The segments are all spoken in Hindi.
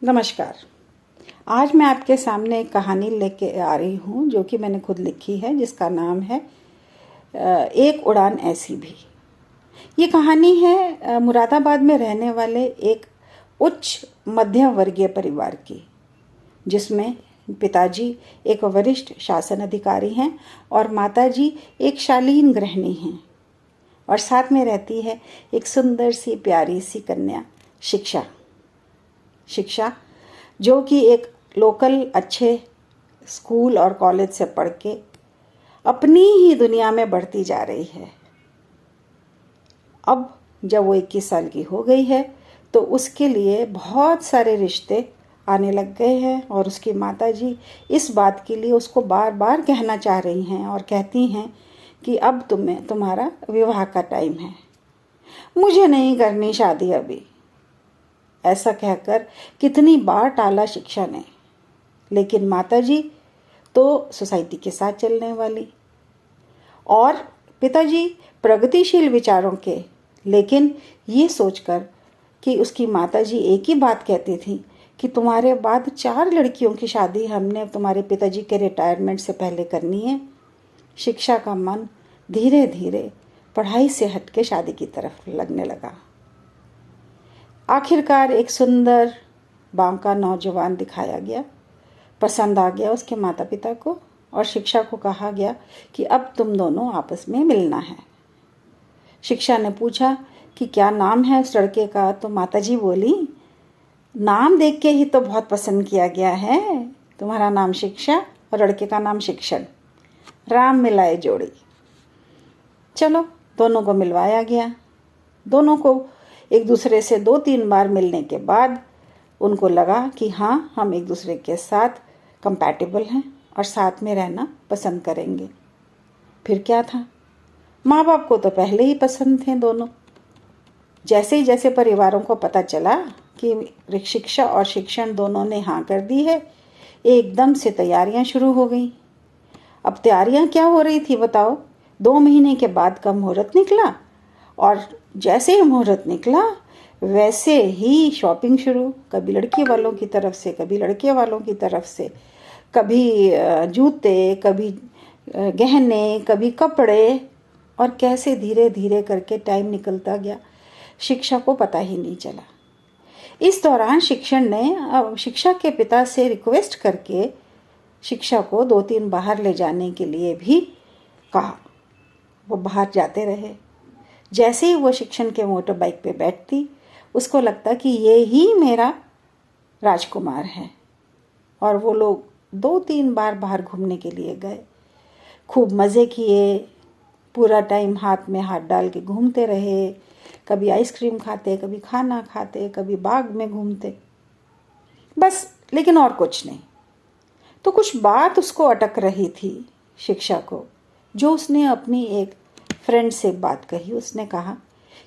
नमस्कार। आज मैं आपके सामने एक कहानी लेके आ रही हूँ जो कि मैंने खुद लिखी है, जिसका नाम है एक उड़ान ऐसी भी। ये कहानी है मुरादाबाद में रहने वाले एक उच्च मध्यम वर्गीय परिवार की, जिसमें पिताजी एक वरिष्ठ शासन अधिकारी हैं और माताजी एक शालीन गृहिणी हैं, और साथ में रहती है एक सुंदर सी प्यारी सी कन्या शिक्षा, जो कि एक लोकल अच्छे स्कूल और कॉलेज से पढ़ के अपनी ही दुनिया में बढ़ती जा रही है। अब जब वो 21 साल की हो गई है तो उसके लिए बहुत सारे रिश्ते आने लग गए हैं, और उसकी माताजी इस बात के लिए उसको बार बार कहना चाह रही हैं और कहती हैं कि अब तुम्हारा विवाह का टाइम है, मुझे नहीं करनी शादी अभी। ऐसा कहकर कितनी बार टाला शिक्षा ने, लेकिन माताजी तो सोसाइटी के साथ चलने वाली और पिताजी प्रगतिशील विचारों के, लेकिन ये सोचकर कि उसकी माताजी एक ही बात कहती थी कि तुम्हारे बाद 4 लड़कियों की शादी हमने तुम्हारे पिताजी के रिटायरमेंट से पहले करनी है। शिक्षा का मन धीरे धीरे पढ़ाई से हटके शादी की तरफ लगने लगा। आखिरकार एक सुंदर बांका नौजवान दिखाया गया, पसंद आ गया उसके माता पिता को, और शिक्षा को कहा गया कि अब तुम दोनों आपस में मिलना है। शिक्षा ने पूछा कि क्या नाम है उस लड़के का, तो माताजी बोली, नाम देख के ही तो बहुत पसंद किया गया है, तुम्हारा नाम शिक्षा और लड़के का नाम शिक्षण, राम मिलाए जोड़ी। चलो, दोनों को मिलवाया गया। दोनों को एक दूसरे से 2-3 बार मिलने के बाद उनको लगा कि हाँ, हम एक दूसरे के साथ कंपैटिबल हैं और साथ में रहना पसंद करेंगे। फिर क्या था, माँ बाप को तो पहले ही पसंद थे दोनों। जैसे ही परिवारों को पता चला कि शिक्षा और शिक्षण दोनों ने हाँ कर दी है, एकदम से तैयारियां शुरू हो गई। अब तैयारियां क्या हो रही थी बताओ। 2 महीने के बाद का मुहूर्त निकला, और जैसे ही मुहूर्त निकला वैसे ही शॉपिंग शुरू, कभी लड़की वालों की तरफ से, कभी लड़के वालों की तरफ से, कभी जूते, कभी गहने, कभी कपड़े, और कैसे धीरे धीरे करके टाइम निकलता गया, शिक्षा को पता ही नहीं चला। इस दौरान शिक्षण ने शिक्षा के पिता से रिक्वेस्ट करके शिक्षा को 2-3 बाहर ले जाने के लिए भी कहा। वो बाहर जाते रहे। जैसे ही वो शिक्षण के मोटर बाइक पे बैठती, उसको लगता कि ये ही मेरा राजकुमार है, और वो लोग 2-3 बार बाहर घूमने के लिए गए, खूब मज़े किए, पूरा टाइम हाथ में हाथ डाल के घूमते रहे, कभी आइसक्रीम खाते, कभी खाना खाते, कभी बाग में घूमते, बस, लेकिन और कुछ नहीं। तो कुछ बात उसको अटक रही थी शिक्षा को, जो उसने अपनी एक फ्रेंड से बात कही। उसने कहा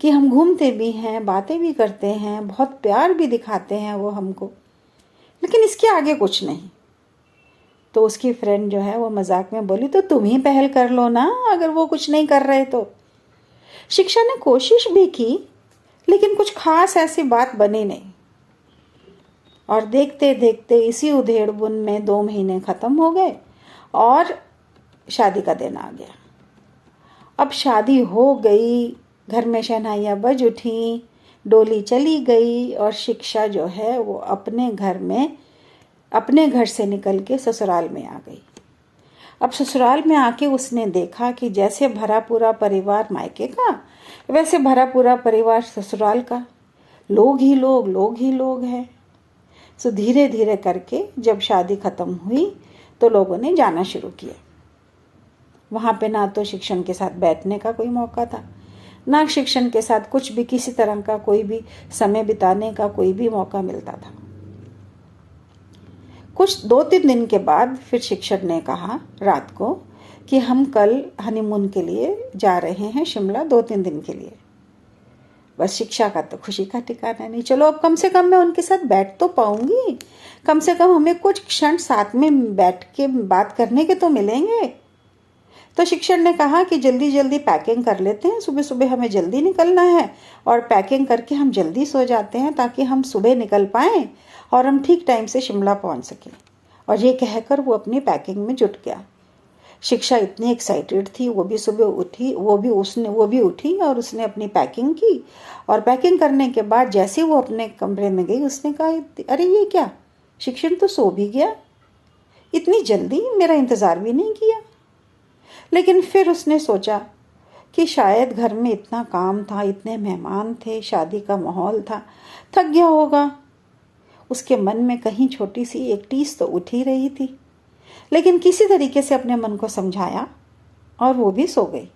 कि हम घूमते भी हैं, बातें भी करते हैं, बहुत प्यार भी दिखाते हैं वो हमको, लेकिन इसके आगे कुछ नहीं। तो उसकी फ्रेंड जो है वो मजाक में बोली, तो तुम ही पहल कर लो ना, अगर वो कुछ नहीं कर रहे तो। शिक्षा ने कोशिश भी की, लेकिन कुछ खास ऐसी बात बनी नहीं, और देखते देखते इसी उधेड़-बुन में 2 महीने खत्म हो गए और शादी का दिन आ गया। अब शादी हो गई, घर में शहनाइयाँ बज उठी, डोली चली गई, और शिक्षा जो है वो अपने घर से निकल के ससुराल में आ गई। अब ससुराल में आके उसने देखा कि जैसे भरा पूरा परिवार मायके का, वैसे भरा पूरा परिवार ससुराल का, लोग ही लोग हैं। सो धीरे धीरे करके जब शादी खत्म हुई तो लोगों ने जाना शुरू किया। वहाँ पे ना तो शिक्षण के साथ बैठने का कोई मौका था, ना शिक्षण के साथ कुछ भी किसी तरह का कोई भी समय बिताने का कोई भी मौका मिलता था। कुछ 2-3 दिन के बाद फिर शिक्षण ने कहा रात को कि हम कल हनीमून के लिए जा रहे हैं शिमला 2-3 दिन के लिए। बस शिक्षा का तो खुशी का ठिकाना नहीं। चलो, अब कम से कम मैं उनके साथ बैठ तो पाऊंगी, कम से कम हमें कुछ क्षण साथ में बैठ के बात करने के तो मिलेंगे। तो शिक्षक ने कहा कि जल्दी जल्दी पैकिंग कर लेते हैं, सुबह सुबह हमें जल्दी निकलना है और पैकिंग करके हम जल्दी सो जाते हैं ताकि हम सुबह निकल पाएँ और हम ठीक टाइम से शिमला पहुंच सकें। और ये कहकर वो अपनी पैकिंग में जुट गया। शिक्षा इतनी एक्साइटेड थी, वो भी सुबह उठी, वो भी उठी और उसने अपनी पैकिंग की। और पैकिंग करने के बाद जैसे वो अपने कमरे में गई, उसने कहा, अरे ये क्या, शिक्षण तो सो भी गया, इतनी जल्दी, मेरा इंतज़ार भी नहीं किया। लेकिन फिर उसने सोचा कि शायद घर में इतना काम था, इतने मेहमान थे, शादी का माहौल था, थक गया होगा। उसके मन में कहीं छोटी सी एक टीस तो उठ ही रही थी, लेकिन किसी तरीके से अपने मन को समझाया और वो भी सो गई।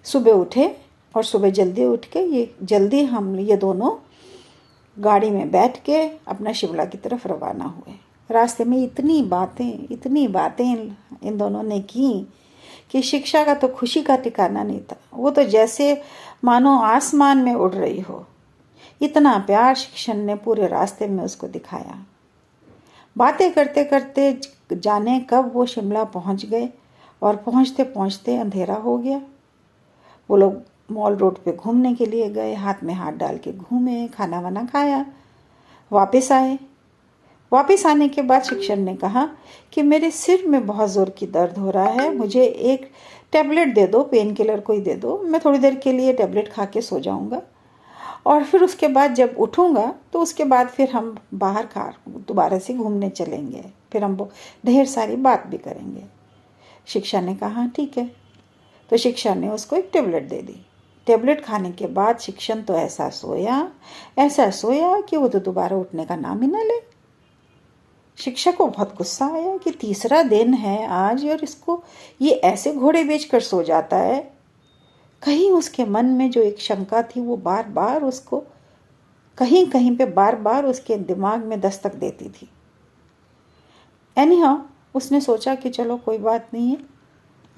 सुबह उठे और सुबह जल्दी उठ के ये दोनों गाड़ी में बैठ के अपना शिमला की तरफ रवाना हुए। रास्ते में इतनी बातें इन दोनों ने की कि शिक्षा का तो खुशी का ठिकाना नहीं था। वो तो जैसे मानो आसमान में उड़ रही हो। इतना प्यार शिक्षण ने पूरे रास्ते में उसको दिखाया। बातें करते करते जाने कब वो शिमला पहुंच गए और पहुंचते पहुंचते अंधेरा हो गया। वो लोग मॉल रोड पे घूमने के लिए गए, हाथ में हाथ डाल के घूमे, खाना वाना खाया, वापस आए। वापस आने के बाद शिक्षण ने कहा कि मेरे सिर में बहुत ज़ोर की दर्द हो रहा है, मुझे एक टैबलेट दे दो, पेन किलर कोई दे दो, मैं थोड़ी देर के लिए टैबलेट खा के सो जाऊंगा और फिर उसके बाद जब उठूंगा तो उसके बाद फिर हम बाहर दोबारा से घूमने चलेंगे, फिर हम ढेर सारी बात भी करेंगे। शिक्षा ने कहा ठीक है। तो शिक्षा ने उसको एक टैबलेट दे दी। टैबलेट खाने के बाद शिक्षण तो ऐसा सोया कि वो तो दोबारा उठने का नाम ही ना ले। शिक्षा को बहुत गुस्सा आया कि तीसरा दिन है आज और इसको ये ऐसे घोड़े बेच कर सो जाता है। कहीं उसके मन में जो एक शंका थी वो बार बार उसको कहीं कहीं पे बार बार उसके दिमाग में दस्तक देती थी। एनीहाउ उसने सोचा कि चलो कोई बात नहीं है।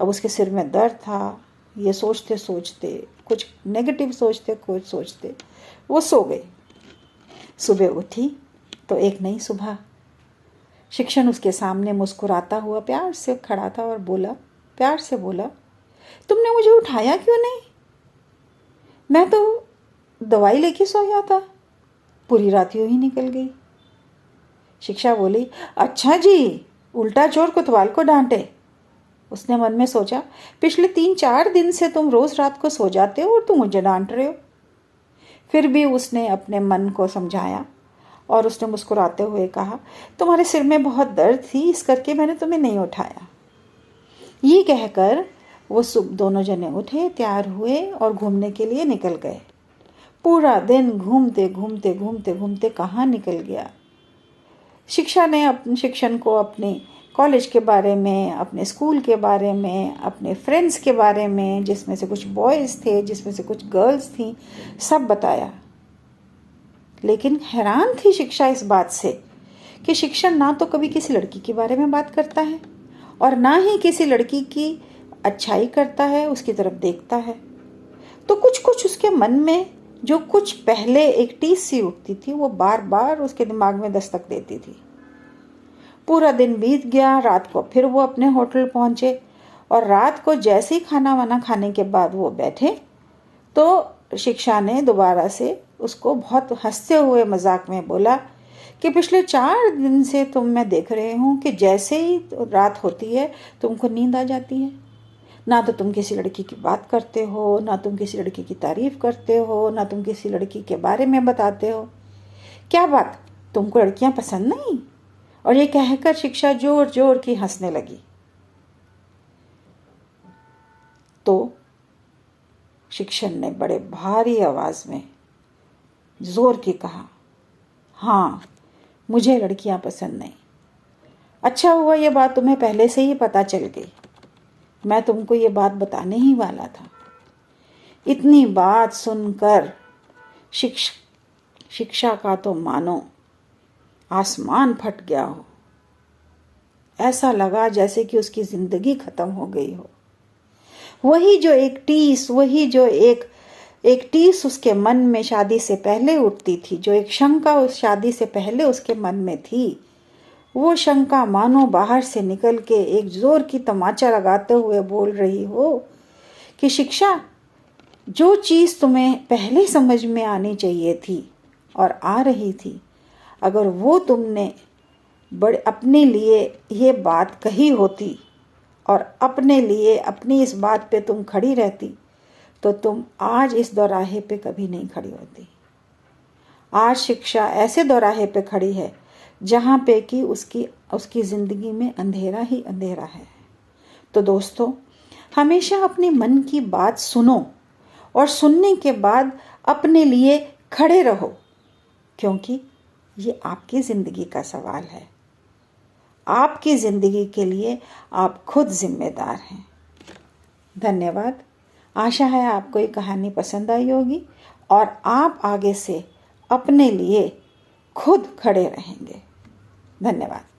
अब उसके सिर में दर्द था, ये सोचते सोचते कुछ नेगेटिव सोचते वो सो गई। सुबह उठी तो एक नई सुबह। शिक्षण उसके सामने मुस्कुराता हुआ प्यार से खड़ा था और प्यार से बोला, तुमने मुझे उठाया क्यों नहीं? मैं तो दवाई लेके सोया था, पूरी रात यूं ही निकल गई। शिक्षा बोली, अच्छा जी, उल्टा चोर कोतवाल को डांटे। उसने मन में सोचा, पिछले 3-4 दिन से तुम रोज रात को सो जाते हो और तुम मुझे डांट रहे हो। फिर भी उसने अपने मन को समझाया और उसने मुस्कुराते हुए कहा, तुम्हारे सिर में बहुत दर्द थी, इस करके मैंने तुम्हें नहीं उठाया। ये कहकर वो दोनों जने उठे, तैयार हुए और घूमने के लिए निकल गए। पूरा दिन घूमते घूमते घूमते घूमते कहाँ निकल गया। शिक्षा ने अपने शिक्षण को अपने कॉलेज के बारे में, अपने स्कूल के बारे में, अपने फ्रेंड्स के बारे में, जिसमें से कुछ बॉयज़ थे, जिसमें से कुछ गर्ल्स थीं, सब बताया। लेकिन हैरान थी शिक्षा इस बात से कि शिक्षण ना तो कभी किसी लड़की के बारे में बात करता है और ना ही किसी लड़की की अच्छाई करता है, उसकी तरफ देखता है। तो कुछ उसके मन में जो कुछ पहले एक टीस सी उठती थी वो बार बार उसके दिमाग में दस्तक देती थी। पूरा दिन बीत गया। रात को फिर वो अपने होटल पहुंचे और रात को जैसे ही खाना वाना खाने के बाद वो बैठे तो शिक्षा ने दोबारा से उसको बहुत हंसते हुए मजाक में बोला कि पिछले 4 दिन से मैं देख रहे हूँ कि जैसे ही रात होती है तुमको नींद आ जाती है। ना तो तुम किसी लड़की की बात करते हो, ना तुम किसी लड़की की तारीफ करते हो, ना तुम किसी लड़की के बारे में बताते हो। क्या बात, तुमको लड़कियां पसंद नहीं? और ये कहकर शिक्षा जोर जोर की हंसने लगी। तो शिक्षण ने बड़े भारी आवाज में जोर की कहा, हाँ, मुझे लड़कियां पसंद नहीं। अच्छा हुआ ये बात तुम्हें पहले से ही पता चल गई, मैं तुमको ये बात बताने ही वाला था। इतनी बात सुनकर शिक्षा का तो मानो आसमान फट गया हो। ऐसा लगा जैसे कि उसकी जिंदगी खत्म हो गई हो। वही जो एक टीस उसके मन में शादी से पहले उठती थी, जो एक शंका उस शादी से पहले उसके मन में थी, वो शंका मानो बाहर से निकल के एक जोर की तमाचा लगाते हुए बोल रही हो कि शिक्षा, जो चीज़ तुम्हें पहले समझ में आनी चाहिए थी और आ रही थी, अगर वो तुमने बड़े अपने लिए ये बात कही होती और अपने लिए अपनी इस बात पे तुम खड़ी रहती, तो तुम आज इस दौराहे पे कभी नहीं खड़ी होती। आज शिक्षा ऐसे दौराहे पे खड़ी है जहाँ पे कि उसकी ज़िंदगी में अंधेरा ही अंधेरा है। तो दोस्तों, हमेशा अपने मन की बात सुनो और सुनने के बाद अपने लिए खड़े रहो, क्योंकि ये आपकी ज़िंदगी का सवाल है। आपकी ज़िंदगी के लिए आप खुद जिम्मेदार हैं। धन्यवाद। आशा है आपको ये कहानी पसंद आई होगी और आप आगे से अपने लिए खुद खड़े रहेंगे। धन्यवाद।